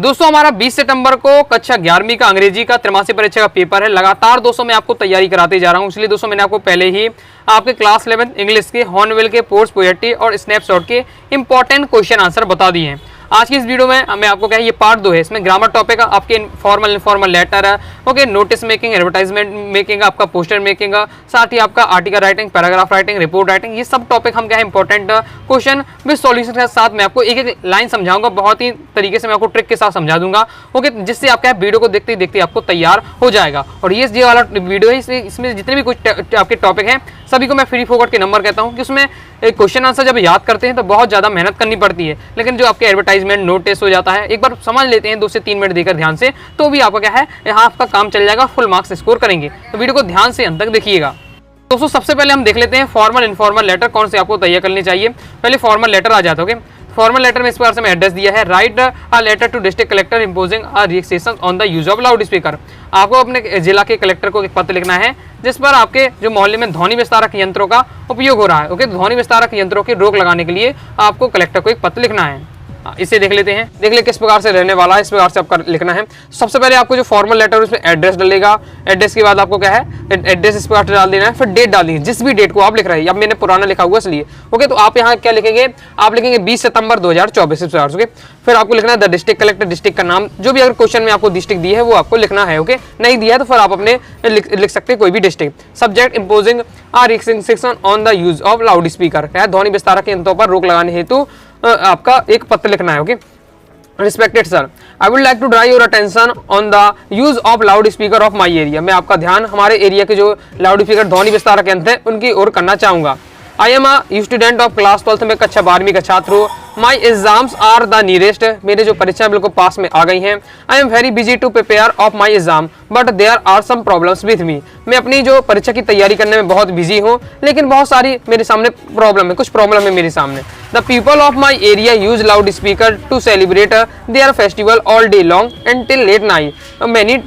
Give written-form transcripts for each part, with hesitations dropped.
दोस्तों हमारा 20 सितंबर को कक्षा 11वीं का अंग्रेजी का त्रैमासिक परीक्षा का पेपर है। लगातार दोस्तों मैं आपको तैयारी कराते जा रहा हूं, इसलिए दोस्तों मैंने आपको पहले ही आपके क्लास 11 इंग्लिश के हॉर्नबिल के पोर्स पोएट्री और स्नैपशॉट के इंपॉर्टेंट क्वेश्चन आंसर बता दिए हैं। आज की इस वीडियो में मैं आपको क्या है, ये पार्ट 2 है। इसमें ग्रामर टॉपिक है, आपके फॉर्मल इनफॉर्मल लेटर है, okay, notice making, advertisement making, आपका पोस्टर मेकिंग, साथ ही आपका article writing, paragraph writing, report writing, ये सब टॉपिक हम क्या है इंपॉर्टेंट क्वेश्चन विद सॉल्यूशन के साथ मैं आपको एक एक लाइन समझाऊंगा। बहुत ही तरीके से मैं आपको ट्रिक के साथ समझा दूंगा, ओके, जिससे आप क्या है वीडियो को देखते ही देखते आपको तैयार हो जाएगा। और ये वाला वीडियो है, इसमें जितने भी कुछ आपके टॉपिक हैं सभी को मैं फ्री फोकट के नंबर कहता हूँ कि उसमें क्वेश्चन आंसर जब याद करते हैं तो बहुत ज़्यादा मेहनत करनी पड़ती है, लेकिन जो आपके एडवर्टाइजमेंट नोटिस हो जाता है, एक बार समझ लेते हैं 2 से 3 मिनट देकर ध्यान से, तो भी आपका क्या है यहाँ आपका काम चल जाएगा, फुल मार्क्स स्कोर करेंगे। तो वीडियो को ध्यान से अंत तक देखिएगा। दोस्तों सबसे पहले हम देख लेते हैं फॉर्मल इनफॉर्मल लेटर कौन से आपको तैयार करनी चाहिए। पहले फॉर्मल लेटर आ जाता है। ओके, फॉर्मल लेटर में इस प्रकार से मैं एड्रेस दिया है, write a letter to district collector imposing a relaxation on the use of loud speaker. आपको अपने जिला के कलेक्टर को एक पत्र लिखना है जिस पर आपके जो मोहल्ले में ध्वनि विस्तारक यंत्रों का उपयोग हो रहा है, ओके, ध्वनि विस्तारक यंत्रों की रोक लगाने के लिए आपको कलेक्टर को एक पत्र लिखना है। इसे देख लेते हैं, देख ले किस प्रकार से रहने वाला है, इस प्रकार से आपका लिखना है। सबसे पहले आपको जो फॉर्मल लेटर है उसमें एड्रेस डालेगा, एड्रेस के बाद आपको क्या है एड्रेस इस प्रकार से डाल देना है, फिर डेट डाल दी, जिस भी डेट को आप लिख रहे हैं। अब मैंने पुराना लिखा हुआ इसलिए, ओके, तो आप यहाँ क्या लिखेंगे, आप लिखेंगे 20 सितंबर 2024 इस प्रकार से। ओके, फिर आपको लिखना है द डिस्ट्रिक्ट कलेक्टर, डिस्ट्रिक्ट का नाम, जो भी अगर क्वेश्चन में आपको डिस्ट्रिक्ट दी है वो आपको लिखना है, ओके, नहीं दिया है तो फिर आप अपने लिख सकते हैं कोई भी district. Subject imposing a restriction on the use of loud speaker, क्या है ध्वनि विस्तारक यंत्रों पर रोक लगाने हेतु आपका एक पत्र लिखना है। Okay, Respected sir, I would like to draw your attention on the use of loudspeaker of my area। मैं आपका ध्यान हमारे एरिया के जो लाउड स्पीकर ध्वनि विस्तारक यंत्र हैं उनकी ओर करना चाहूँगा। I am a student of class 12, मैं कक्षा 12वीं का छात्र हूँ। My exams are the nearest, मेरे जो परीक्षा बिल्कुल पास में आ गई हैं। I am very busy to prepare of my exam, but there are some problems with me। मैं अपनी जो परीक्षा की तैयारी करने में बहुत बिजी हूँ, लेकिन बहुत सारी मेरे सामने प्रॉब्लम है, कुछ प्रॉब्लम है मेरे सामने। The people of my area use loudspeaker to celebrate their festival all day long until late night। मैंने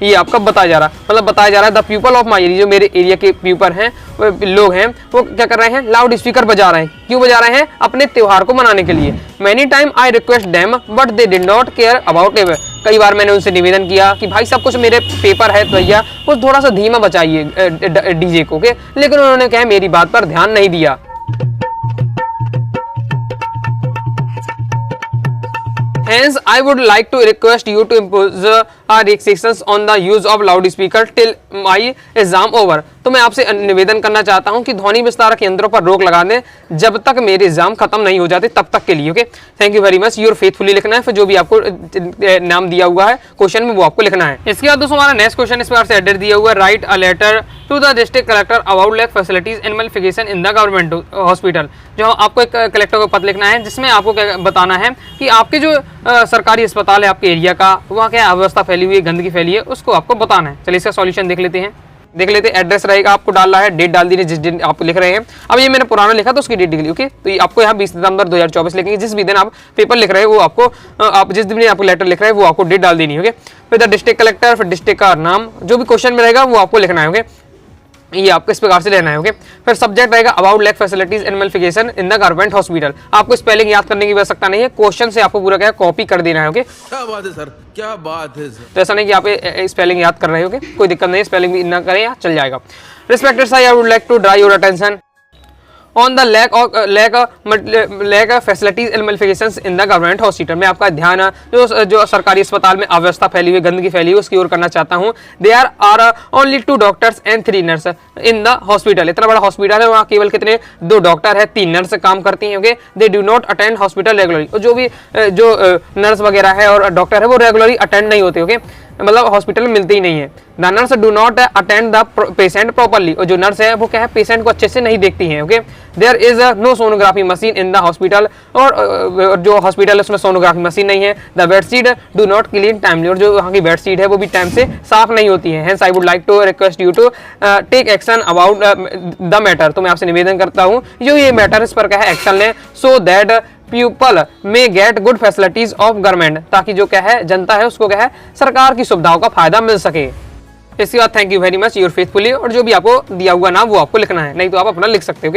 ये आपका बताया जा रहा है, मतलब बताया जा रहा है the people of my area, जो मेरे एरिया के पीपल हैं, लोग हैं, वो क्या कर रहे हैं, लाउड स्पीकर बजा रहे हैं। क्यों बजा रहे हैं? अपने त्योहार को मनाने के लिए। Many time I request them but they did not care about it. कई बार मैंने उनसे निवेदन किया कि भाई सब कुछ मेरे पेपर है तो भैया कुछ थोड़ा सा धीमा बचाइए डीजे को, ओके, लेकिन उन्होंने क्या है मेरी बात पर ध्यान नहीं दिया। Hence, I would like to request you to impose restrictions on the use of loudspeaker till my exam over। तो मैं आपसे निवेदन करना चाहता हूं कि ध्वनि विस्तारक यंत्रों पर रोक लगा दें जब तक मेरे एग्जाम खत्म नहीं हो जाते, तब तक के लिए। Okay, thank you very much. Your faithfully लिखना है, फिर जो भी आपको नाम दिया हुआ है क्वेश्चन में वो आपको लिखना है। इसके बाद दोस्तों हमारा नेक्स्ट क्वेश्चन इस प्रकार से एड्रेस दिया हुआ है, write a letter to the district collector about lack facilities and malification in the government hospital. जो आपको एक कलेक्टर को पत्र लिखना है जिसमें आपको क्या बताना है कि आपके जो सरकारी अस्पताल है आपके एरिया का, वहाँ क्या अव्यवस्था फैली हुई है, गंदगी फैली है, उसको आपको बताना है। चलिए इसका सॉल्यूशन देख लेते हैं। एड्रेस रहेगा, आपको डालना है, डेट डाल दीजिए जिस दिन आप लिख रहे हैं। अब ये मैंने पुराना लिखा तो उसकी डेट लिखी, ओके, तो ये आपको यहाँ 20 सितंबर 2024 लिखेंगे। जिस भी दिन आप पेपर लिख रहे हैं वो आपको, आप जिस दिन आपको लेटर लिख रहे हैं वो आपको डेट डाल देनी है। ओके, फिर द डिस्ट्रिक्ट कलेक्टर, फिर डिस्ट्रिक्ट का नाम, जो भी क्वेश्चन में रहेगा वो आपको लिखना है। ओके, ये आपको इस प्रकार से लेना है। ओके, फिर सब्जेक्ट रहेगा about lack facilities and malification in the government hospital. आपको स्पेलिंग याद करने की आवश्यकता नहीं है, क्वेश्चन से आपको पूरा क्या कॉपी कर देना है। ओके, क्या बात है सर, क्या बात है सर। तो ऐसा नहीं कि आप स्पेलिंग याद कर रहे हो, कोई दिक्कत नहीं है, स्पेलिंग भी ना करें, चल जाएगा। Respected sir, I would like to draw your attention on the lack facilities and malifications in the government hospital. मैं आपका ध्यान जो सरकारी अस्पताल में अव्यवस्था फैली हुई, गंदगी फैली हुई, उसकी ओर करना चाहता हूँ। There are only 2 doctors and 3 nurse in the hospital. इतना बड़ा हॉस्पिटल है, वहाँ केवल कितने 2 डॉक्टर है, 3 नर्स काम करती हैं। Okay, they do not attend hospital regularly. जो भी जो नर्स वगैरह है और डॉक्टर है वो रेगुलरली अटेंड नहीं होते। ओके, मतलब हॉस्पिटल में मिलते ही नहीं है। The nurse do not attend the patient properly. और जो नर्स है वो क्या है पेशेंट को अच्छे से नहीं देखती हैं। Okay, there is no sonography machine in the hospital. और जो हॉस्पिटल है उसमें सोनोग्राफी मशीन नहीं है। The bedsheet do not clean timely. और जो वहाँ की बेडशीट है वो भी टाइम से साफ नहीं होती है। Hence I would like to request you to take action about the matter. तो मैं आपसे निवेदन करता हूँ जो ये मैटर इस पर क्या है एक्शन लें, सो दैट पीपल में get good facilities of government, ताकि जो क्या है जनता है उसको क्या है सरकार की सुविधाओं का फायदा मिल सके। इसके बाद thank you very much, your faithfully, और जो भी आपको दिया हुआ नाम वो आपको लिखना है, नहीं तो आप अपना लिख सकते हो।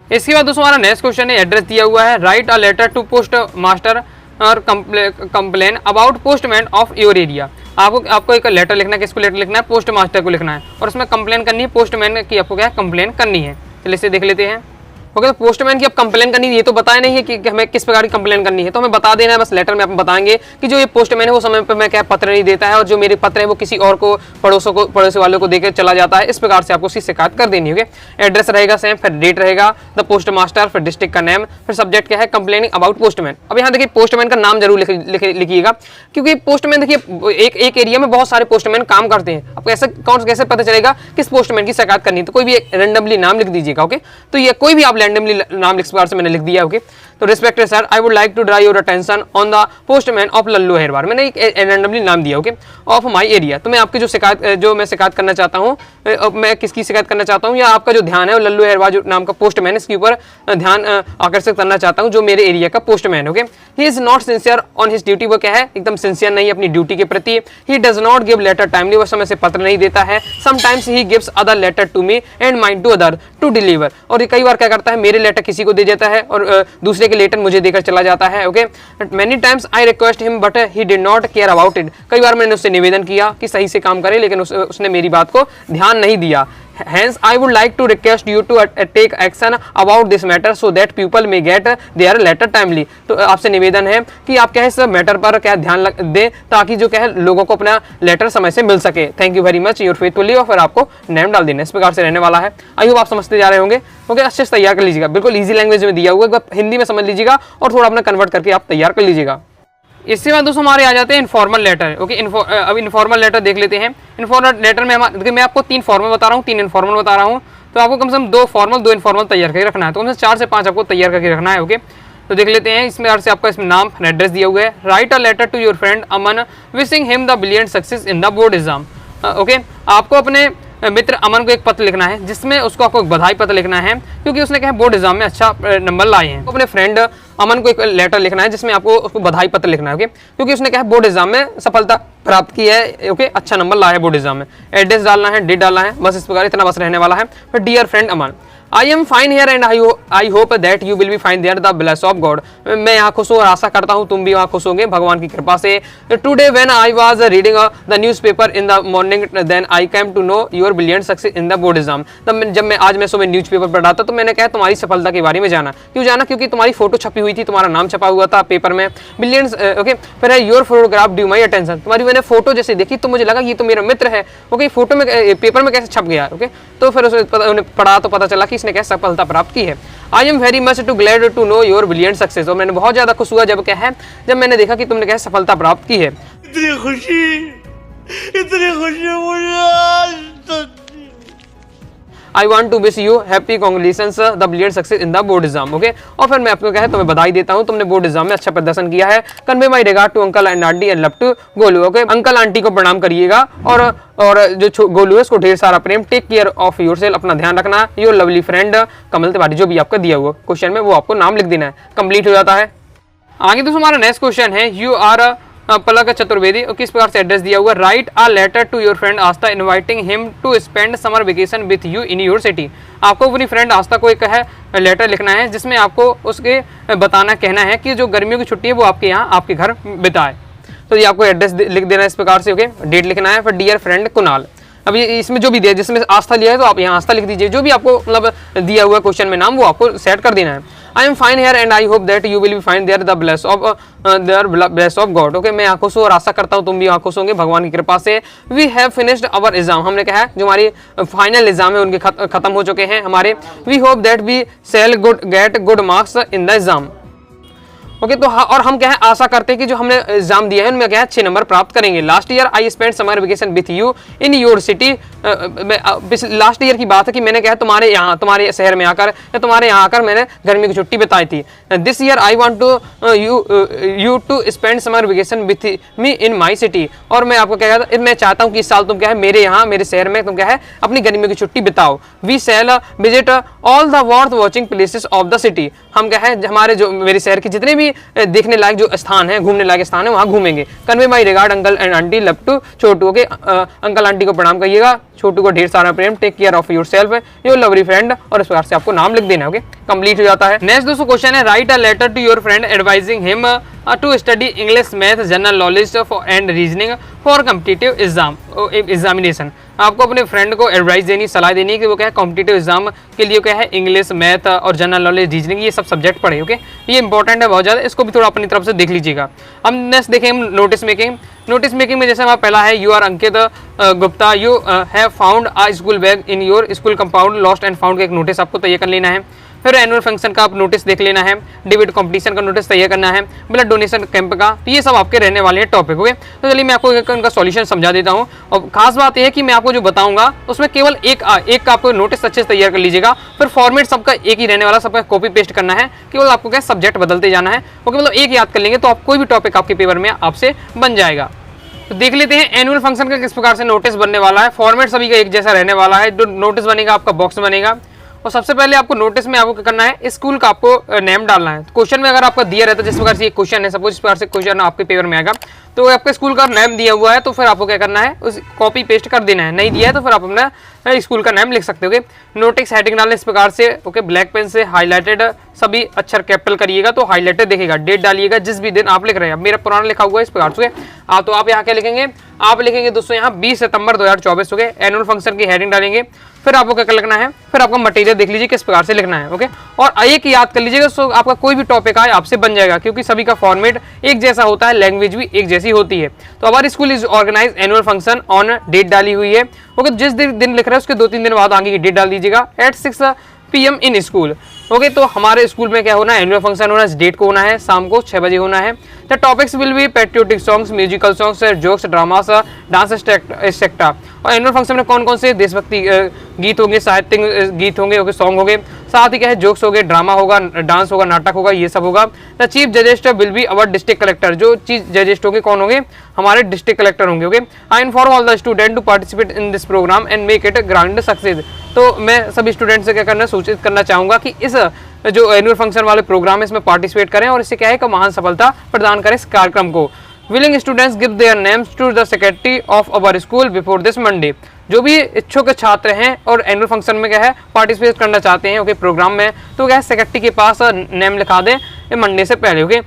इसके बाद दोस्तों हमारा नेक्स्ट क्वेश्चन है, एड्रेस दिया हुआ है, write a letter to post master और complain about postman of your area. आपको एक लेटर लिखना है, किसको लेटर लिखना है? पोस्ट मास्टर को लिखना है, और उसमें कंप्लेन करनी है, पोस्टमैन की आपको क्या है? कंप्लेन करनी है। चलिए इसे देख लेते हैं। ओके, तो पोस्टमैन की अब कंप्लेन करनी है, ये तो बताया नहीं है कि हमें किस प्रकार की कंप्लेन करनी है, तो हमें बता देना है बस लेटर में। आप बताएंगे कि जो ये पोस्टमैन है वो समय पर मैं क्या पत्र नहीं देता है, और जो मेरे पत्र है वो किसी और को पड़ोसी वालों को देकर चला जाता है। इस प्रकार से आपको उसकी शिकायत कर देनी है। एड्रेस रहेगा सेम, फिर डेट रहेगा, द पोस्ट मास्टर, फिर डिस्ट्रिक्ट का नेम, फिर सब्जेक्ट क्या है? Complaining about postman. अब यहाँ देखिए पोस्टमैन का नाम जरूर लिखिएगा, क्योंकि पोस्टमैन देखिए एक एरिया में बहुत सारे पोस्टमैन काम करते हैं। आपको कैसे पता चलेगा किस पोस्टमैन की शिकायत करनी है? तो कोई भी रैंडमली नाम लिख दीजिएगा। ओके, तो ये कोई भी आप रैंडमली नाम इस बार से मैंने लिख दिया। ओके, तो respected sir, I would like to draw your attention on the postman of Lallu Herwar. मैंने एक रैंडमली नाम दिया। Okay, of my area. तो मैं आपकी जो मैं शिकायत करना चाहता हूँ, मैं किसकी शिकायत करना चाहता हूँ, या आपका जो ध्यान है वो लल्लू हेरवार जो नाम का पोस्टमैन है इसके ऊपर ध्यान आकर्षित करना चाहता हूँ, जो मेरे एरिया का postman. Okay, he is not sincere on his duty. वो क्या है? एकदम सिंसियर नहीं है अपनी ड्यूटी के प्रति। He does not give letter timely. वो समय से पत्र नहीं देता है। Sometimes he gives other letter to me and mine to other to deliver. और ये कई बार क्या करता है? मेरे लेटर किसी को दे देता है और दूसरे के लेटर मुझे देकर चला जाता है। Okay, many times I request him but he did not care about it. कई बार मैंने उससे निवेदन किया कि सही से काम करे, लेकिन उसने मेरी बात को ध्यान नहीं दिया। Hence, I would like to request you to take action about this matter so that people may get their letter timely। तो आपसे निवेदन है कि आप क्या है इस मैटर पर क्या ध्यान दें, ताकि जो क्या है लोगों को अपना लेटर समय से मिल सके। Thank you very much, your faithfully. और फिर आपको नेम डाल देना, इस प्रकार से रहने वाला है। आई होप आप समझते जा रहे होंगे। ओके, अच्छे से तैयार कर लीजिएगा, बिल्कुल ईजी लैंग्वेज में दिया हुआ है, हिंदी में समझ लीजिएगा और थोड़ा अपना कन्वर्ट करके आप तैयार कर लीजिएगा। इसके बाद दोस्तों हमारे आ जाते हैं इनफॉर्मल लेटर। ओके, अब इनफॉर्मल लेटर देख लेते हैं। इनफॉर्मल लेटर में देखिए मैं आपको 3 फॉर्मल बता रहा हूँ, 3 इनफॉर्मल बता रहा हूँ, तो आपको कम से कम 2 फॉर्मल 2 इनफॉर्मल तैयार करके रखना है। तो कम से 4 से 5 आपको तैयार करके रखना है। ओके, तो देख लेते हैं। इसमें से आपका इसमें नाम एड्रेस दिया हुआ है। Write a letter to your friend Aman wishing him the brilliant success in the board exam. Okay, आपको अपने मित्र अमन को एक पत्र लिखना है, जिसमें उसको आपको एक बधाई पत्र लिखना है, क्योंकि उसने क्या बोर्ड एग्जाम में अच्छा नंबर लाए हैं। तो अपने फ्रेंड अमन को एक लेटर लिखना है, जिसमें आपको उसको बधाई पत्र लिखना है। ओके, क्योंकि उसने क्या बोर्ड एग्जाम में सफलता प्राप्त की है। ओके, अच्छा नंबर लाया है बोर्ड एग्जाम में। एड्रेस डालना है, डेट डालना है, बस इस प्रकार इतना बस रहने वाला है। फिर dear friend Aman, I am fine here and I hope that you will be fine there the bless of God. मैं यहाँ खुश हूँ और आशा करता हूँ तुम भी वहाँ खुश होंगे भगवान की कृपा से। Today when I was reading the newspaper in the morning then I came to know your brilliant success in the board exam. तब जब मैं आज सुबह न्यूज़पेपर पढ़ा था, तो मैंने कहा तुम्हारी सफलता के बारे में जाना। क्यों जाना? क्योंकि तुम्हारी फोटो छपी हुई थी, तुम्हारा नाम छपा हुआ था पेपर में, ब्रिलियंट। ओके, फिर है your photograph due my attention. तुम्हारी मैंने फोटो जैसे देखी तो मुझे लगा ये तो मेरा मित्र है। ओके, फोटो में पेपर में कैसे छप गया? ओके, तो फिर उन्हें पढ़ा तो पता चला कि इसने कैसे सफलता प्राप्त की है। I am very much too glad to know your brilliant success. और मैंने बहुत ज्यादा खुश हुआ जब क्या है, जब मैंने देखा कि तुमने क्या सफलता प्राप्त की है। इतनी खुशी मुझे। I want to wish you happy congratulations the brilliant success in the board exam. Okay, और फिर मैं आपको क्या है तुम्हें बधाई देता हूँ, तुमने बोर्ड एग्जाम में अच्छा प्रदर्शन किया है। Convey my regard to uncle and aunty and love to Golu. Okay, uncle aunty को प्रणाम करिएगा और जो गोलू है उसको ढेर सारा प्रेम। Take care of yourself, अपना ध्यान रखना। Your lovely friend Kamal Tiwari, जो भी आपका दिया हुआ क्वेश्चन में वो आपको नाम लिख देना है। कंप्लीट हो जाता है। आगे दोस्तों हमारा नेक्स्ट क्वेश्चन है, यू आर पलक चतुर्वेदी। और किस प्रकार से एड्रेस दिया हुआ? Write a letter to your friend Aastha inviting him to spend summer vacation with you in your city. आपको अपनी फ्रेंड आस्था को एक है लेटर लिखना है, जिसमें आपको उसके कहना है कि जो गर्मियों की छुट्टी है वो आपके यहाँ आपके घर बिताए। तो ये आपको एड्रेस लिख देना है इस प्रकार से। ओके, डेट लिखना है। फिर डियर फ्रेंड कुणाल। अब ये इसमें जो भी दिया, जिसमें आस्था लिया है तो आप यहाँ आस्था लिख दीजिए। जो भी आपको मतलब दिया हुआ क्वेश्चन में नाम वो आपको सेट कर देना है। I am fine here and I hope that you will be fine there the bless of God. Okay, मैं यहाँ खुश हूँ और आशा करता हूँ तुम भी यहाँ खुश होंगे भगवान की कृपा से। We have finished our exam. हमने कहा है जो हमारी फाइनल एग्जाम है उनके खत्म हो चुके हैं हमारे। We hope that we shall get good marks in the exam. Okay, तो और हम क्या है आशा करते हैं कि जो हमने एग्जाम दिया है उनमें क्या है अच्छे नंबर प्राप्त करेंगे। Last year I spend summer vacation with you in your city. Last year की बात है कि मैंने क्या है तुम्हारे शहर में आकर या तुम्हारे यहाँ आकर मैंने गर्मी की छुट्टी बिताई थी। This year I want to you to spend summer vacation with me in my city. और मैं आपको क्या कहता मैं चाहता हूँ कि इस साल तुम क्या है मेरे यहाँ मेरे शहर में तुम क्या है अपनी गर्मियों की छुट्टी बिताओ। We shall visit all the worth watching places of the city. हम क्या है हमारे जो मेरे शहर के जितने भी देखने लायक जो स्थान है, घूमने लायक स्थान है, वहां घूमेंगे। Convey my regard uncle and aunty love to Chhotu. Okay, uncle aunty को प्रणाम करिएगा, छोटू को ढेर सारा प्रेम, take care of yourself, your lovely friend, और इस प्रकार से आपको नाम लिख देना है। ओके, कंप्लीट हो जाता है। नेक्स्ट दोस्तों क्वेश्चन है, write a letter to your friend advising him to study English, math, general knowledge and reasoning for competitive examination. आपको अपने फ्रेंड को एडवाइस देनी, सलाह देनी है कि वो क्या है कॉम्पिटिटिव एग्जाम के लिए क्या है इंग्लिश, मैथ और जनरल नॉलेज, रीजनिंग, ये सब सब्जेक्ट पढ़े। ओके, ये इंपॉर्टेंट है बहुत ज़्यादा, इसको भी थोड़ा अपनी तरफ से देख लीजिएगा। हम नेक्स्ट देखें नोटिस मेकिंग। नोटिस मेकिंग में जैसे हमारा पहला है, you are Ankit Gupta, you have found a school bag in your school compound, lost and found का एक नोटिस आपको तैयार कर लेना है। फिर एनुअल फंक्शन का आप नोटिस देख लेना है, डिबेट कंपटीशन का नोटिस तैयार करना है, ब्लड डोनेशन कैंप का, तो ये सब आपके रहने वाले हैं टॉपिक। ओके, तो चलिए मैं आपको उनका सॉल्यूशन समझा देता हूँ। और खास बात यह है कि मैं आपको जो बताऊंगा उसमें केवल एक का आपको नोटिस अच्छे से तैयार कर लीजिएगा। फिर फॉर्मेट सबका एक ही रहने वाला, सबका कॉपी पेस्ट करना है, केवल आपको क्या सब्जेक्ट बदलते जाना है। ओके, मतलब एक याद कर लेंगे तो आप कोई भी टॉपिक आपके पेपर में आपसे बन जाएगा। तो देख लेते हैं एनुअल फंक्शन का किस प्रकार से नोटिस बनने वाला है। फॉर्मेट सभी का एक जैसा रहने वाला है। जो नोटिस बनेगा आपका बॉक्स बनेगा, और सबसे पहले आपको नोटिस में आपको क्या करना है, स्कूल का आपको नेम डालना है। क्वेश्चन में अगर आपका दिया रहता है जिस प्रकार से ये क्वेश्चन है, सपोज इस प्रकार से क्वेश्चन आपके पेपर में आएगा, तो आपके स्कूल का नेम दिया हुआ है, तो फिर आपको क्या करना है, उस कॉपी पेस्ट कर देना है। नहीं दिया है तो फिर आप अपना स्कूल का नेम लिख सकते हो। नोटिस हेडिंग डालना इस प्रकार से। ओके, ब्लैक पेन से हाईलाइटेड सभी अक्षर कैपिटल करिएगा तो हाईलाइटेड दिखेगा। डेट डालिएगा जिस भी दिन आप लिख रहे हैं। मेरा पुराना लिखा हुआ है इस प्रकार से, तो आप यहाँ क्या लिखेंगे, आप लिखेंगे दोस्तों यहाँ 20 सितंबर 2024। ओके, एनुअल फंक्शन की हेडिंग डालेंगे। फिर आपको क्या लिखना है, फिर आपका मटेरियल देख लीजिए किस प्रकार से लिखना है। ओके, और एक याद कर लीजिएगा, सो आपका कोई भी टॉपिक आए आपसे बन जाएगा, क्योंकि सभी का फॉर्मेट एक जैसा होता है, लैंग्वेज भी एक जैसी होती है। तो हमारी school is organise annual function on, date डाली हुई है। ओके, जिस दिन लिख रहे हैं उसके 2-3 दिन बाद आगे की डेट डाल दीजिएगा। At 6 PM in school. Okay, तो हमारे स्कूल में क्या होना है, एनुअल फंक्शन होना है, डेट को होना है, शाम को 6 बजे होना है। The topics will be patriotic songs, musical songs, jokes, dramas, dance etcetera. और एनुअल फंक्शन में कौन कौन से देशभक्ति गीत होंगे, साहित्यिक गीत होंगे, ओके, सॉन्ग होंगे, साथ ही क्या है जोक्स होंगे, ड्रामा होगा, डांस होगा, नाटक होगा, ये सब होगा। The chief judges will be our district collector. जो चीफ जजेस्ट होंगे कौन होंगे, हमारे डिस्ट्रिक्ट कलेक्टर होंगे। Okay, I inform all the student to participate in this programme and make it grand success. तो मैं सभी स्टूडेंट से क्या करना, सूचित करना चाहूँगा कि इस जो एनुअल फंक्शन वाले प्रोग्राम है इसमें पार्टिसिपेट करें और इससे क्या है कि महान सफलता प्रदान करें इस कार्यक्रम को। Willing students give their names to the secretary of our school before this Monday. जो भी इच्छुक छात्र हैं और एनुअल फंक्शन में क्या है पार्टिसिपेट करना चाहते हैं, ओके, प्रोग्राम में, तो क्या है सेक्रेटरी के पास नेम लिखा दें मंडे से पहले। ओके,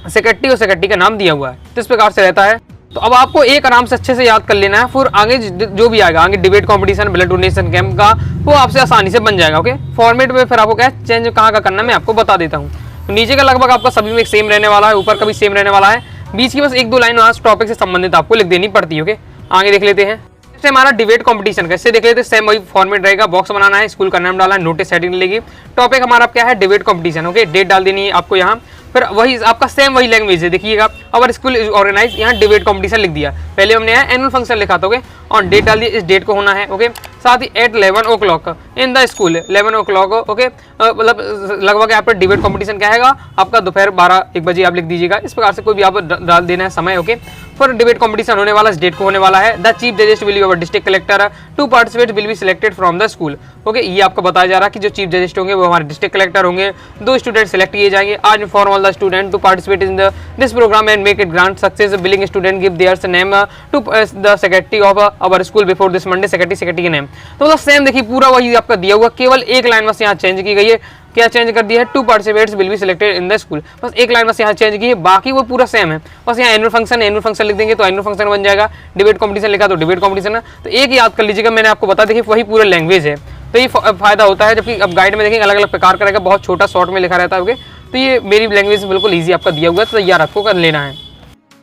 सेक्रेटरी और सेक्रेटरी का नाम दिया हुआ है, तो इस प्रकार से रहता है। तो अब आपको एक आराम से अच्छे से याद कर लेना है, फिर आगे जो भी आएगा, आगे debate competition, blood donation camp का, वो आपसे आसानी से बन जाएगा। ओके, फॉर्मेट में फिर आपको क्या है चेंज कहाँ का करना है मैं आपको बता देता हूँ। तो नीचे का लगभग आपका सभी में सेम रहने वाला है, ऊपर का भी सेम रहने वाला है, बीच की बस 1-2 लाइन आज टॉपिक से संबंधित आपको लिख देनी पड़ती है। ओके, आगे देख लेते हैं। इससे हमारा डिबेट कंपटीशन का, इससे देख लेते हैं, सेम वही फॉर्मेट रहेगा। बॉक्स बनाना है, स्कूल का नाम डालना है, नोटिस हेडिंग लेगी, टॉपिक हमारा क्या है डिबेट कंपटीशन। ओके, डेट डाल देनी है आपको यहाँ, फिर वही आपका सेम वही लैंग्वेज है, देखिएगा अवर स्कूल इज ऑर्गेनाइज, यहाँ डिबेट कंपटीशन लिख दिया। पहले हमने यहाँ एनुअल फंक्शन लिखा था। ओके, और डेट डाल दी, इस डेट को होना है। ओके, साथ ही at 11 o'clock in the school, 11 o'clock। Okay, मतलब लगभग यहाँ पर डिबेट कंपटीशन क्या है आपका दोपहर 12-1 बजे आप लिख दीजिएगा। इस प्रकार से कोई भी आप डाल देना है समय। ओके, फिर डिबेट कंपटीशन होने वाला, इस डेट को होने वाला है। The chief judges will be our district collector to participate will be selected from the school. Okay, ये आपको बताया जा रहा है कि जो चीफ जजेस्ट होंगे वो हमारे डिस्ट्रिक्ट कलेक्टर होंगे। 2 स्टूडेंट सिलेक्ट किए जाएंगे। आज inform all the student to participate in this programme and make it grand success. Willing student give their name to the secretary of our school before this Monday. Secretary के name तो मतलब same देखिए पूरा वही आपका दिया हुआ, केवल एक लाइन बस यहाँ चेंज की गई है। क्या चेंज कर दिया है, two participates will be selected in the school, बस एक लाइन बस यहाँ चेंज की है, बाकी वो पूरा सेम है। बस यहाँ एनुअल फंक्शन लिख देंगे तो एनुअल फंक्शन बन जाएगा। डिबेट कंपटीशन लिखा तो डिबेट कंपटीशन है। तो एक याद कर लीजिएगा, मैंने आपको बता, देखिए वही पूरा लैंग्वेज है, तो ये फायदा होता है। जबकि अब गाइड में देखेंगे अलग अलग प्रकार का रहेगा, बहुत छोटा शॉर्ट में लिखा रहता है। ओके, तो ये मेरी लैंग्वेज बिल्कुल ईजी आपका दिया हुआ है, तो तैयार आपको कर लेना है।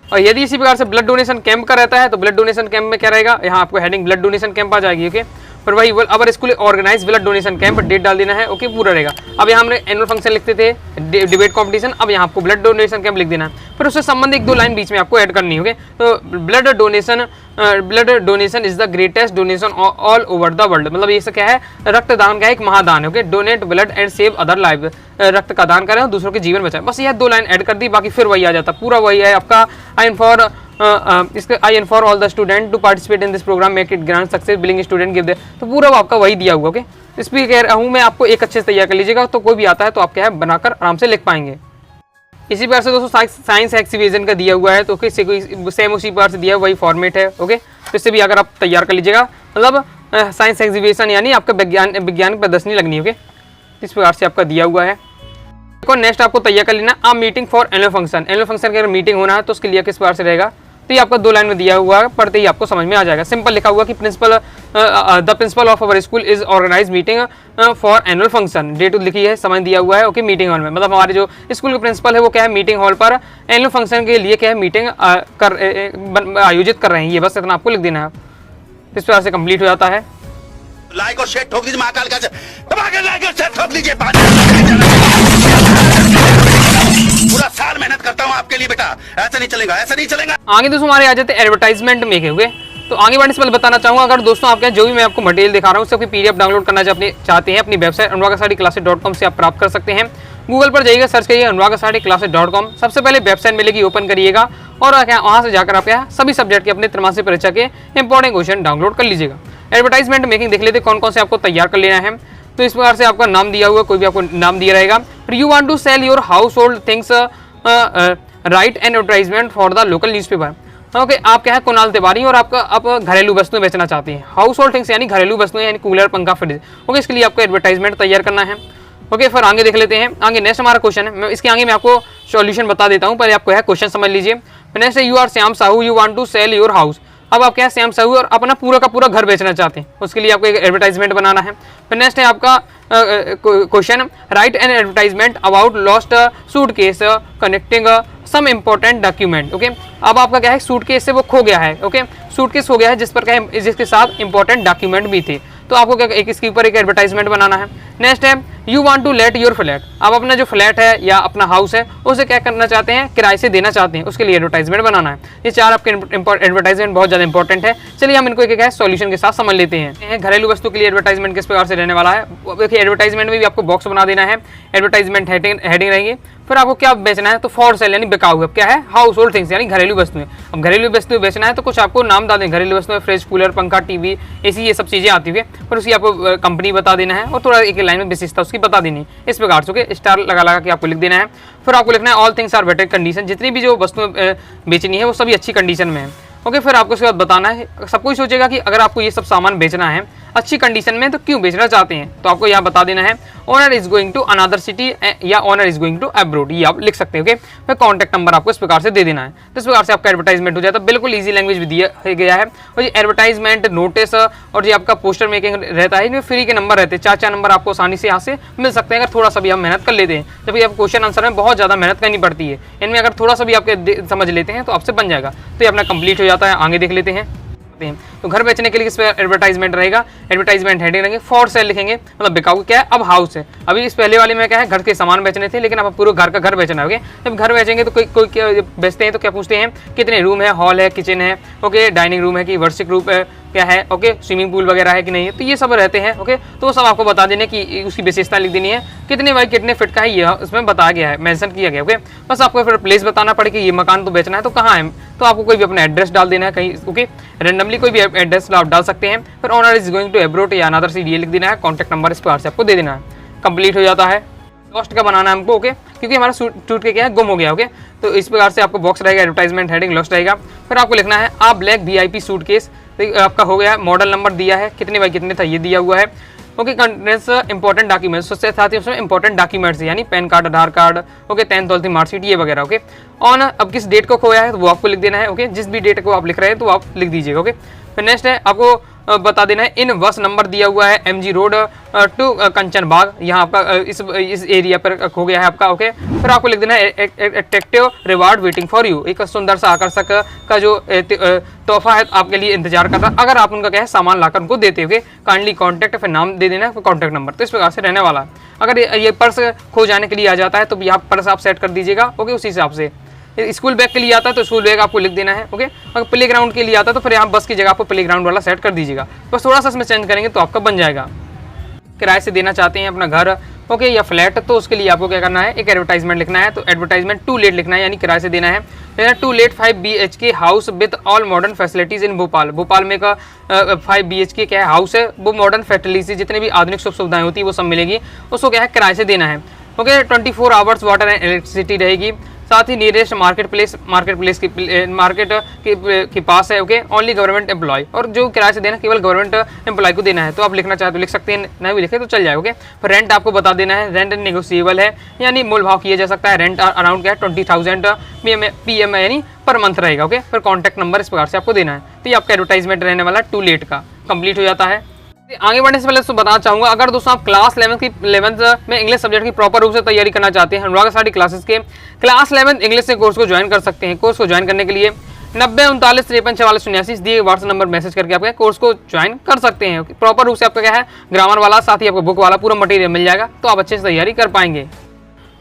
और यदि इसी प्रकार से ब्लड डोनेशन कैंप का रहता है तो ब्लड डोनेशन कैंप में क्या रहेगा, यहाँ आपको हेडिंग ब्लड डोनेशन कैंप आ जाएगी। ओके, फिर वही our school organise blood donation camp, date डाल देना है। ओके, पूरा रहेगा। अब यहाँ हमने एनुअल फंक्शन लिखते थे, डिबेट कंपटीशन, अब यहाँ आपको ब्लड डोनेशन कैंप लिख देना है। फिर उससे संबंधित 1-2 लाइन बीच में आपको ऐड करनी होगी। तो blood donation is the greatest donation all over the world, मतलब ये क्या है, रक्तदान का एक महादान है। Okay, donate blood and save other life, रक्त का दान करें और दूसरों के जीवन बचाएं। बस यह 2 लाइन ऐड कर दी, बाकी फिर वही आ जाता, पूरा वही है आपका। I inform all the student to participate in this program make it grand success. Willing student give their, तो पूरा वो आपका वही दिया हुआ। ओके, इस पर कह रहा हूँ मैं आपको, एक अच्छे से तैयार कर लीजिएगा, तो कोई भी आता है तो आप क्या है बनाकर आराम से लिख पाएंगे। इसी प्रकार से दोस्तों साइंस एक्सिबिशन का दिया हुआ है, तो सेम उसी प्रकार से दिया हुआ वही फॉर्मेट है। ओके, तो इससे भी अगर आप तैयार कर लीजिएगा मतलब साइंस एग्जीबिशन यानी आपका विज्ञान प्रदर्शनी लगनी है। ओके, इस प्रकार से आपका दिया हुआ है। देखो नेक्स्ट आपको तैयार कर लेना a meeting for annual function. Annual function की अगर मीटिंग होना है तो उसके लिए किस प्रकार से रहेगा, तो ये आपका 2 लाइन में दिया हुआ है, पढ़ते ही आपको समझ में आ जाएगा। सिंपल लिखा हुआ कि the principal of our school is organise meeting for annual function. Date लिखी है, समय दिया हुआ है। ओके, मीटिंग हॉल में, मतलब हमारे जो स्कूल के प्रिंसिपल है वो क्या है, मीटिंग हॉल पर एनुअल फंक्शन के लिए क्या है, मीटिंग आयोजित कर रहे हैं। ये बस इतना आपको लिख देना है। इस प्रकार से कंप्लीट हो जाता है। लाइक और शेयर ठोक दीजिए, महाकाल का लाइक और शेयर ठोक दीजिए। पूरा साल मेहनत करता हूँ आपके लिए बेटा, ऐसा नहीं चलेगा, ऐसा नहीं चलेगा। आगे दोस्तों हमारे आ जाते हैं एडवर्टाइजमेंट में हुए। तो आगे बढ़ने से पहले बताना चाहूँगा, अगर दोस्तों आपके जो भी मैं आपको मटेरियल दिखा रहा हूँ उसकी PDF डाउनलोड करना चाहते हैं अपनी वेबसाइट अनुरागसाडीclasses.com से आप प्राप्त कर सकते हैं। गूगल पर जाइएगा, सर्च करिए अनुरागसाडीclasses.com, सबसे पहले वेबसाइट मिलेगी, ओपन करिएगा और वहाँ से जाकर आप क्या सभी सब्जेक्ट के अपने त्रैमासिक परीक्षा के इंपॉर्टेंट क्वेश्चन डाउनलोड कर लीजिएगा। एडवर्टाइजमेंट मेकिंग देख लेते हैं कौन कौन से आपको तैयार कर लेना है। तो इस प्रकार से आपका नाम दिया हुआ, कोई भी आपको नाम दिया रहेगा। You want to sell your household things, write an advertisement for the local newspaper. Okay, आप क्या है कुणाल तिवारी और आप घरेलू वस्तुएं बेचना चाहते हैं। हाउस होल्ड थिंग्स यानी घरेलू वस्तुएं, यानी कूलर, पंखा, फ्रिज। ओके, इसके लिए आपको एडवर्टाइजमेंट तैयार करना है। ओके, फिर आगे देख लेते हैं। आगे नेक्स्ट हमारा क्वेश्चन है, मैं इसके आगे मैं आपको सॉल्यूशन बता देता हूँ, पहले आपको है क्वेश्चन समझ लीजिए। नेक्स्ट है, you are Shyam Sahu, you want to sell your house. अब आप क्या है श्याम साहू और अपना पूरा का पूरा घर बेचना चाहते हैं, उसके लिए आपको एक एडवर्टाइजमेंट बनाना है। फिर नेक्स्ट है आपका question, write an advertisement about lost suitcase connecting some important document. Okay, अब आपका क्या है सूटकेस से वो खो गया है। ओके, सूटकेस हो गया है जिस पर क्या है, जिसके साथ इंपॉर्टेंट डॉक्यूमेंट भी थे, तो आपको क्या एक इसके ऊपर एक एडवर्टाइजमेंट बनाना है। नेक्स्ट है, you want to let your flat. आप अपना जो फ्लैट है या अपना हाउस है उसे क्या करना चाहते हैं, किराए से देना चाहते हैं, उसके लिए एडवर्टाइजमेंट बनाना है। ये 4 आपके एडवर्टाइजमेंट बहुत ज़्यादा इंपॉर्टेंट है। चलिए हम इनको एक सॉल्यूशन के साथ समझ लेते हैं। घरेलू वस्तु के लिए एडवर्टाइजमेंट किस प्रकार से रहने वाला है। देखिए, एडवर्टाइजमेंट में भी आपको बॉक्स बना देना है, एडवर्टाइजमेंट हेडिंग रहेगी। फिर आपको क्या बेचना है, तो फॉर सेल यानी बिकाऊ, क्या है हाउस होल्ड थिंग्स यानी घरेलू वस्तुएं। अब घरेलू वस्तुएं बेचना है तो कुछ आपको नाम बता दें, घरेलू वस्तुएं फ्रिज, कूलर, पंखा, टीवी, एसी, ये सब चीज़ें आती है। फिर उसकी आपको कंपनी बता देना है और थोड़ा एक लाइन में विशेषता उसकी बता देनी। इस प्रकार से स्टार लगा के आपको लिख देना है। फिर आपको लिखना है all things are better condition, जितनी भी जो वस्तुएं बेचनी है वो सभी अच्छी कंडीशन में है। ओके, फिर आपको उसके बाद बताना है, सब कोई सोचेगा कि अगर आपको ये सब सामान बेचना है अच्छी कंडीशन में तो क्यों बेचना चाहते हैं, तो आपको यहाँ बता देना है owner is going to another city या owner is going to abroad, ये आप लिख सकते हो। ओके, फिर कॉन्टैक्ट नंबर आपको इस प्रकार से दे देना है। तो इस प्रकार से आपका एडवर्टाइजमेंट हो जाता है। बिल्कुल ईजी लैंग्वेज भी दिया गया है। और ये एडवर्टाइजमेंट, नोटिस और जो आपका पोस्टर मेकिंग रहता है, इनमें फ्री के नंबर रहते हैं। 4 नंबर आपको आसानी से यहाँ से मिल सकते हैं अगर थोड़ा सा भी हम मेहनत कर लेते हैं। जबकि आप क्वेश्चन आंसर में बहुत ज़्यादा मेहनत करनी पड़ती है, इनमें अगर थोड़ा सा भी आपके समझ लेते हैं तो आपसे बन जाएगा। तो ये अपना कंप्लीट हो जाता है। आगे देख लेते हैं। तो घर बेचने के लिए इस पर एडवर्टाइजमेंट रहेगा, एडवर्टाइजमेंट हेडिंग रहेंगे, फॉर सेल लिखेंगे, मतलब बिकाऊ क्या है, अब हाउस है। अभी इस पहले वाले में क्या है, घर के सामान बेचने थे, लेकिन अब पूरे घर का घर बेचना है। जब घर बेचेंगे तो कोई क्या बेचते हैं तो क्या पूछते हैं, कितने रूम है, हॉल है, किचन है, ओके, डाइनिंग रूम है कि वर्शिक रूम है, क्या है, ओके, स्विमिंग पूल वगैरह है कि नहीं है, तो ये सब रहते हैं। ओके, तो वो सब आपको बता देने की उसकी विशेषता लिख देनी है, कितने बाई कितने फिट का है ये उसमें बताया गया है, मेंशन किया गया। ओके, बस आपको फिर प्लेस बताना पड़ेगा कि ये मकान तो बेचना है तो कहाँ है, तो आपको कोई भी अपना एड्रेस डाल देना है कहीं। ओके, रैंडमली कोई भी एड्रेस आप डाल सकते हैं। फिर owner is going to abroad या अनदर सिटी, ये लिख देना है। कॉन्टैक्ट नंबर इस प्रकार से आपको दे देना है। कंप्लीट हो जाता है। लॉस्ट का बनाना है हमको। ओके, क्योंकि हमारा टूट के क्या है, गुम हो गया। ओके, तो इस प्रकार से आपको बॉक्स रहेगा, एडवर्टाइजमेंट हेडिंग लॉस्ट रहेगा। फिर आपको लिखना है आप ब्लैक VIP सूटकेस, आपका हो गया, मॉडल नंबर दिया है, कितने बाई कितने था ये दिया हुआ है। ओके, कंटेंट्स इंपॉर्टेंट डॉक्यूमेंट्स, उससे साथ ही उसमें इंपॉर्टेंट डॉक्यूमेंट्स यानी PAN card, Aadhaar card, okay, 10th 12th marksheet, ये वगैरह। ओके, ऑन अब किस डेट को खोया है तो वो आपको लिख देना है। ओके, जिस भी डेट को आप लिख रहे हैं तो आप लिख दीजिएगा। ओके, फिर नेक्स्ट है आपको बता देना है इन बस नंबर दिया हुआ है MG रोड टू कंचन बाग, यहाँ आपका इस एरिया पर खो गया है आपका। ओके, फिर आपको लिख देना है attractive reward waiting for you, एक सुंदर सा आकर्षक का जो तोहफा है आपके लिए इंतजार कर रहा अगर आप उनका क्या है सामान लाकर उनको देते हुए, काइंडली कॉन्टैक्ट, फिर नाम दे देना है, कॉन्टैक्ट नंबर। तो इस प्रकार से रहने वाला है। अगर ये पर्स खो जाने के लिए आ जाता है तो यहाँ पर्स आप सेट कर दीजिएगा। ओके, उसी हिसाब से स्कूल बैग के लिए आता है तो स्कूल बैग आपको लिख देना है। ओके, अगर प्ले ग्राउंड के लिए आता है तो फिर यहाँ बस की जगह आपको प्ले ग्राउंड वाला सेट कर दीजिएगा। बस थोड़ा सा इसमें चेंज करेंगे तो आपका बन जाएगा। किराए से देना चाहते हैं अपना घर, ओके, या फ्लैट, तो उसके लिए आपको क्या करना है, एक एडवर्टाइजमेंट लिखना है। तो एडवर्टाइजमेंट टू लेट लिखना है, यानी किराए से देना है। To let 5 BHK house with all modern facilities in Bhopal. Bhopal में का 5 BHK क्या है हाउस है, वो मॉडर्न फैसिलिटीज जितने भी आधुनिक सुख सुविधाएं होती है वो सब मिलेगी, उसको क्या है किराए से देना है। Okay, 24 hours water and electricity रहेगी, साथ ही नियरेस्ट मार्केट के पास है। ओके, ओनली गवर्नमेंट एम्प्लॉय, और जो किराए से देना केवल गवर्नमेंट एम्प्लॉय को देना है। तो आप लिखना चाहे तो लिख सकते हैं, नहीं भी लिखे तो चल जाए। ओके, फिर रेंट आपको बता देना है, रेंट नेगोशिएबल है यानी मोल भाव किया जा सकता है। रेंट अराउंड क्या है 20,000 PM यानी पर मंथ रहेगा। ओके, फिर कॉन्टैक्ट नंबर इस प्रकार से आपको देना है। तो ये आपका एडवर्टाइजमेंट रहने वाला टू लेट का कंप्लीट हो जाता है। आगे बढ़ने से पहले तो बताना चाहूंगा, अगर दोस्तों आप क्लास 11th में इंग्लिश सब्जेक्ट की प्रॉपर रूप से तैयारी करना चाहते हैं, अनुराग साड़ी क्लासेस के क्लास 11th इंग्लिश के कोर्स को ज्वाइन कर सकते हैं। कोर्स को ज्वाइन करने के लिए 90 39 53 44 89 दिए व्हाट्सएप नंबर मैसेज करके आपके कोर्स को ज्वाइन कर सकते हैं। प्रॉपर रूप से आपका क्या है ग्रामर वाला, साथ ही आपको बुक वाला पूरा मटेरियल मिल जाएगा, तो आप अच्छे से तैयारी कर पाएंगे।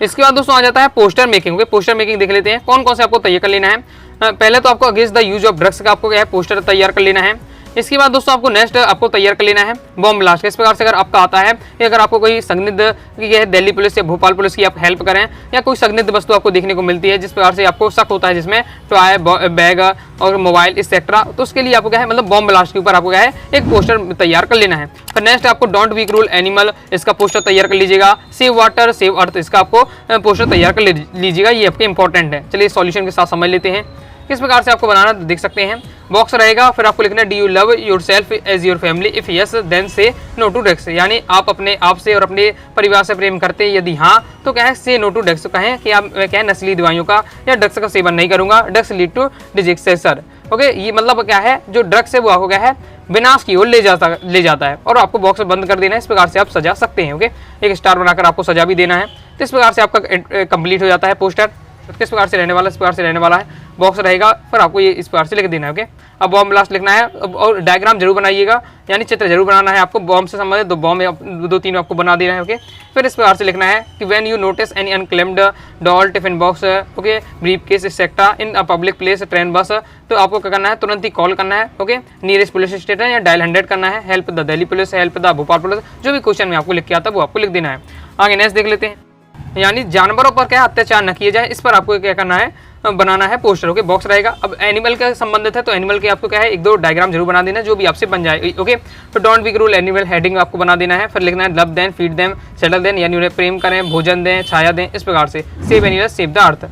इसके बाद दोस्तों आ जाता है poster making. Okay, poster making देख लेते हैं कौन कौन से आपको तैयार कर लेना है। पहले तो आपको against the use of drugs का आपको क्या है पोस्टर तैयार कर लेना है। इसके बाद दोस्तों आपको नेक्स्ट आपको तैयार कर लेना है बॉम्ब ब्लास्ट। इस प्रकार से अगर आपका आता है कि अगर आपको कोई संदिग्ध की दिल्ली पुलिस या भोपाल पुलिस की आप हेल्प करें, या कोई संदिग्ध वस्तु आपको देखने को मिलती है जिस प्रकार से आपको शक होता है, जिसमें टॉय बैग और मोबाइल एक्सेट्रा, तो उसके लिए आपको क्या है मतलब बॉम्ब ब्लास्ट के ऊपर आपको क्या है एक पोस्टर तैयार कर लेना है। फिर नेक्स्ट आपको डोंट वीक रूल एनिमल, इसका पोस्टर तैयार कर लीजिएगा। सेव वाटर सेव अर्थ, इसका आपको पोस्टर तैयार कर लीजिएगा, ये आपके इंपॉर्टेंट है। चलिए सॉल्यूशन के साथ समझ लेते हैं किस प्रकार से आपको बनाना देख सकते हैं। बॉक्स रहेगा, फिर आपको लिखना है do you love yourself as your family, if yes then say no to drugs, यानी आप अपने आप से और अपने परिवार से प्रेम करते हैं, यदि हाँ तो क्या है से नो टू ड्रग्स, कहें कि आप क्या है नस्ली दवाइयों का या ड्रग्स का सेवन नहीं करूंगा, drugs lead to disease. Okay, ये मतलब क्या है जो ड्रग्स है वो आपको क्या है विनाश की ओर ले जाता है, और आपको बॉक्स बंद कर देना है। इस प्रकार से आप सजा सकते हैं। ओके, एक स्टार बनाकर आपको सजा भी देना है। तो इस प्रकार से आपका कंप्लीट हो जाता है पोस्टर। किस प्रकार से रहने वाला, इस प्रकार से रहने वाला है। बॉक्स रहेगा, फिर आपको ये इस प्रकार से लिख देना है। ओके, अब बॉम्ब ब्लास्ट लिखना है, और डायग्राम जरूर बनाइएगा, यानी चित्र जरूर बनाना है आपको बॉम्ब से संबंधित। दो बॉम्ब 2-3 आपको बना देना है। ओके, फिर इस प्रकार से लिखना है कि when you notice any unclaimed doll, tiffin box, okay, brief case etcetera in a public place, train, बस, तो आपको क्या करना है तुरंत ही कॉल करना है। ओके, नियरेस्ट पुलिस स्टेशन या डायल 100 करना है, help the Delhi police, help the Bhopal police, जो भी क्वेश्चन में आपको लिख के आता है वो आपको लिख देना है। आगे नेक्स्ट देख लेते हैं, यानी जानवरों पर क्या अत्याचार न किए जाए, इस पर आपको क्या करना है बनाना है पोस्टर। ओके, बॉक्स रहेगा। अब एनिमल का संबंधित है तो एनिमल के आपको क्या है 1-2 डायग्राम जरूर बना देना है, जो भी आपसे बन जाए। ओके, तो don't weak rule animal heading आपको बना देना है। फिर लिखना है love them, feed them, settle them, यानी उन्हें प्रेम करें, भोजन दें, छाया दें, इस प्रकार से। Save animal save the earth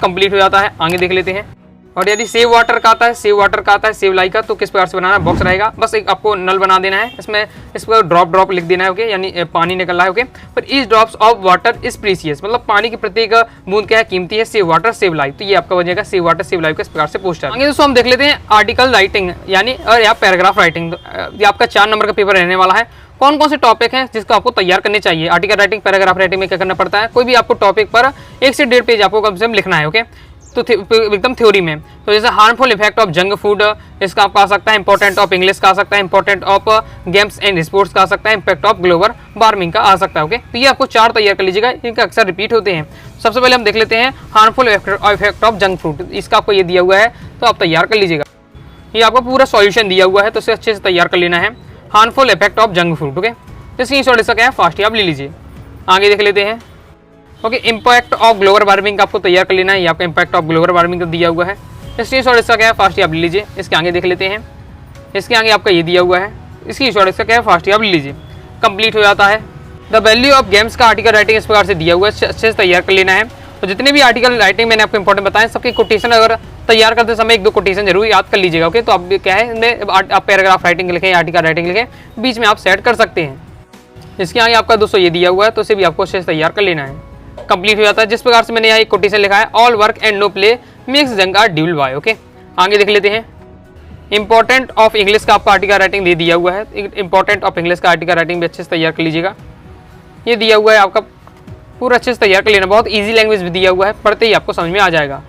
complete हो जाता है। आगे देख लेते हैं, और यदि सेव वाटर का आता है, सेव वाटर का आता है, सेव लाइक का, तो किस प्रकार से बनाना है। बॉक्स रहेगा, बस एक आपको नल बना देना है, इसमें इस पर ड्रॉप लिख देना है। ओके, यानी पानी निकल रहा है। ओके, पर each drops of water is precious, मतलब पानी की प्रत्येक बूंद क्या है कीमती है। सेव वाटर सेव लाइफ, तो ये आपका बनेगा सेव वाटर सेव लाइफ का इस प्रकार से पोस्टर। आगे दोस्तों हम देख लेते हैं आर्टिकल राइटिंग, यानी और या पैराग्राफ राइटिंग। ये आपका 4 नंबर का पेपर रहने वाला है। कौन कौन से टॉपिक हैं जिसको आपको तैयार करने चाहिए। आर्टिकल राइटिंग पैराग्राफ राइटिंग में क्या करना पड़ता है, कोई भी आपको टॉपिक पर 1 से 1.5 पेज आपको कम से कम लिखना है। ओके, तो एकदम थ्योरी में, तो जैसे harmful effect of junk food, इसका आपका आ सकता है। इंपॉर्टेंट ऑफ इंग्लिश का आ सकता है, important of games and sports का आ सकता है, इम्पैक्ट ऑफ ग्लोबल वार्मिंग का आ सकता है। ओके, तो ये आपको 4 तैयार कर लीजिएगा, इनका अक्सर रिपीट होते हैं। सबसे पहले हम देख लेते हैं harmful effect of junk food, इसका आपको ये दिया हुआ है तो आप तैयार कर लीजिएगा। ये आपको पूरा सॉल्यूशन दिया हुआ है, तो इसे अच्छे से तैयार कर लेना है। Harmful effect of junk food. Okay, तो स्क्रीनशॉट इसका क्या है फास्ट ही आप ले लीजिए। आगे देख लेते हैं, okay, impact of global warming का आपको तैयार कर लेना है। ये आपका इम्पैक्ट ऑफ ग्लोबल वार्मिंग का दिया हुआ है, स्क्रीनशॉट इसका क्या है फास्ट ही आप ले लीजिए। इसके आगे देख लेते हैं, इसके आगे आपका ये दिया हुआ है, स्क्रीनशॉट इसका क्या है फास्ट ही आप ले लीजिए। कंप्लीट हो जाता है। द वैल्यू ऑफ गेम्स का आर्टिकल राइटिंग इस प्रकार से दिया हुआ है, अच्छे से तैयार कर लेना है। तो जितने भी आर्टिकल राइटिंग मैंने आपको इंपॉर्टेंट बताए, सबके कोटेशन अगर तैयार करते समय 1-2 कोटेशन जरूर याद कर लीजिएगा। ओके, तो आप क्या है आप पैराग्राफ राइटिंग लिखें, आर्टिकल राइटिंग लिखें, बीच में आप सेट कर सकते हैं। इसके आगे आपका दोस्तों ये दिया हुआ है, तो इसे भी आपको अच्छे से तैयार कर लेना है। कंप्लीट हो जाता है। जिस प्रकार से मैंने यहाँ एक कोटेशन लिखा है, all work and no play makes Jack a dull boy. Okay, आगे देख लेते हैं, इंपॉर्टेंट ऑफ इंग्लिश का आपका आर्टिकल राइटिंग दे दिया हुआ है। इंपॉर्टेंट ऑफ इंग्लिश का आर्टिकल राइटिंग भी अच्छे से तैयार कर लीजिएगा। ये दिया हुआ है आपका पूरा अच्छे से तैयार कर लेना, बहुत ईजी लैंग्वेज भी दिया हुआ है, पढ़ते ही आपको समझ में आ जाएगा।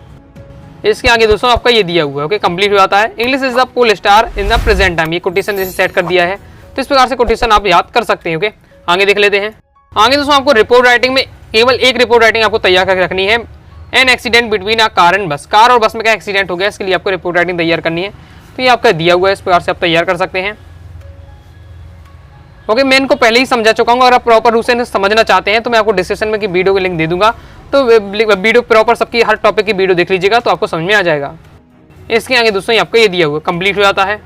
इसके आगे दोस्तों आपका ये दिया हुआ है। ओके, कंप्लीट हो जाता है। English is the pole star in the present time, ये कोटेशन जैसे सेट कर दिया है, तो इस प्रकार से कोटेशन आप याद कर सकते हैं। ओके, आगे देख लेते हैं। आगे दोस्तों आपको रिपोर्ट राइटिंग में केवल एक रिपोर्ट राइटिंग आपको तैयार करके रखनी है। An accident between a car and बस, कार और बस में क्या एक्सीडेंट हो गया, इसके लिए आपको रिपोर्ट राइटिंग तैयार करनी है। तो ये आपका दिया हुआ है, इस प्रकार से आप तैयार कर सकते हैं। ओके, मैं इनको पहले ही समझा चुका हूँ, अगर आप प्रॉपर रूप से समझना चाहते हैं तो मैं आपको डिस्क्रिप्शन में की वीडियो की लिंक दे दूंगा, तो वीडियो प्रॉपर सबकी हर टॉपिक की वीडियो देख लीजिएगा तो आपको समझ में आ जाएगा। इसके आगे दोस्तों ये आपको ये दिया हुआ कंप्लीट हो जाता है।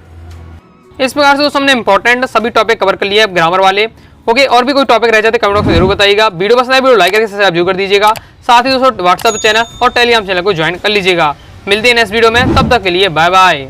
इस प्रकार से दोस्तों हमने इंपॉर्टेंट सभी टॉपिक कवर कर लिया है ग्रामर वाले। ओके, और भी कोई टॉपिक रह जाते कमेंट बॉक्स में जरूर बताइएगा। वीडियो पसंद आए वीडियो लाइक करके सब्सक्राइब जरूर कर दीजिएगा। साथ ही दोस्तों व्हाट्सएप चैनल और टेलीग्राम चैनल को ज्वाइन कर लीजिएगा। मिलते हैं नेक्स्ट वीडियो में, तब तक के लिए बाय बाय।